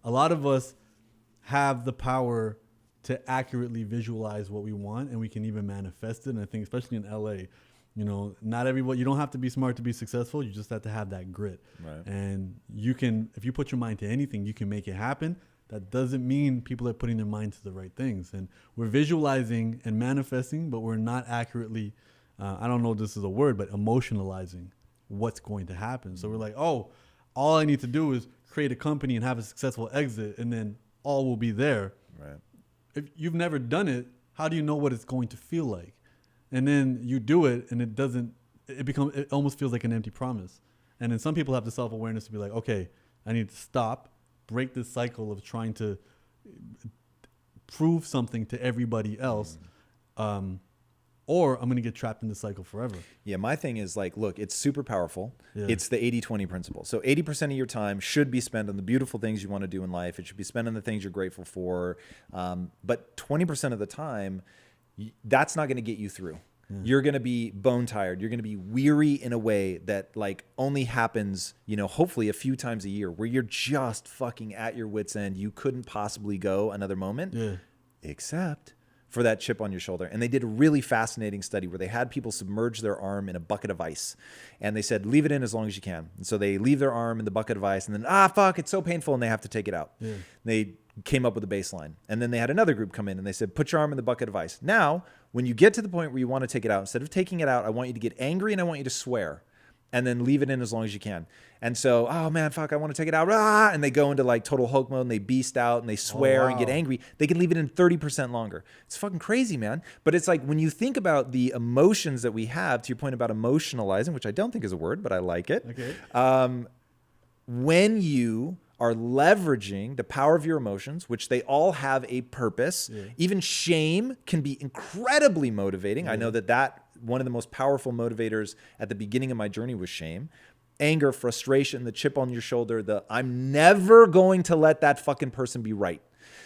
A lot of us have the power to accurately visualize what we want, and we can even manifest it. And I think especially in LA, you know, not everybody, you don't have to be smart to be successful. You just have to have that grit. Right. And you can, if you put your mind to anything, you can make it happen. That doesn't mean people are putting their mind to the right things. And we're visualizing and manifesting, but we're not accurately, I don't know if this is a word, but emotionalizing what's going to happen. So we're like, oh, all I need to do is create a company and have a successful exit, and then all will be there. Right. If you've never done it, how do you know what it's going to feel like? And then you do it, and it almost feels like an empty promise. And then some people have the self-awareness to be like, okay, I need to stop, break this cycle of trying to prove something to everybody else, or I'm going to get trapped in this cycle forever. Yeah, my thing is like, look, it's super powerful. Yeah. It's the 80-20 principle. So 80% of your time should be spent on the beautiful things you want to do in life. It should be spent on the things you're grateful for. But 20% of the time, that's not going to get you through. Yeah. You're going to be bone tired. You're going to be weary in a way that like only happens, you know, hopefully a few times a year, where you're just fucking at your wit's end. You couldn't possibly go another moment, except for that chip on your shoulder. And they did a really fascinating study where they had people submerge their arm in a bucket of ice. And they said, leave it in as long as you can. And so they leave their arm in the bucket of ice, and then, fuck, it's so painful, and they have to take it out. Yeah. They came up with a baseline. And then they had another group come in, and they said, put your arm in the bucket of ice. Now, when you get to the point where you want to take it out, instead of taking it out, I want you to get angry and I want you to swear. And then leave it in as long as you can. And so, oh man, fuck, I want to take it out. And they go into like total Hulk mode, and they beast out and they swear and get angry. They can leave it in 30% longer. It's fucking crazy, man. But it's like when you think about the emotions that we have, to your point about emotionalizing, which I don't think is a word, but I like it. Okay. When you are leveraging the power of your emotions, which they all have a purpose. Yeah. Even shame can be incredibly motivating. Yeah. I know that one of the most powerful motivators at the beginning of my journey was shame. Anger, frustration, the chip on your shoulder, the I'm never going to let that fucking person be right.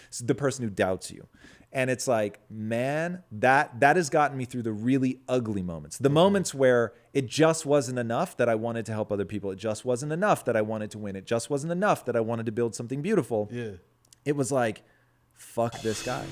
It's the person who doubts you. And it's like, man, that has gotten me through the really ugly moments. The moments where it just wasn't enough that I wanted to help other people. It just wasn't enough that I wanted to win. It just wasn't enough that I wanted to build something beautiful. Yeah. It was like, fuck this guy.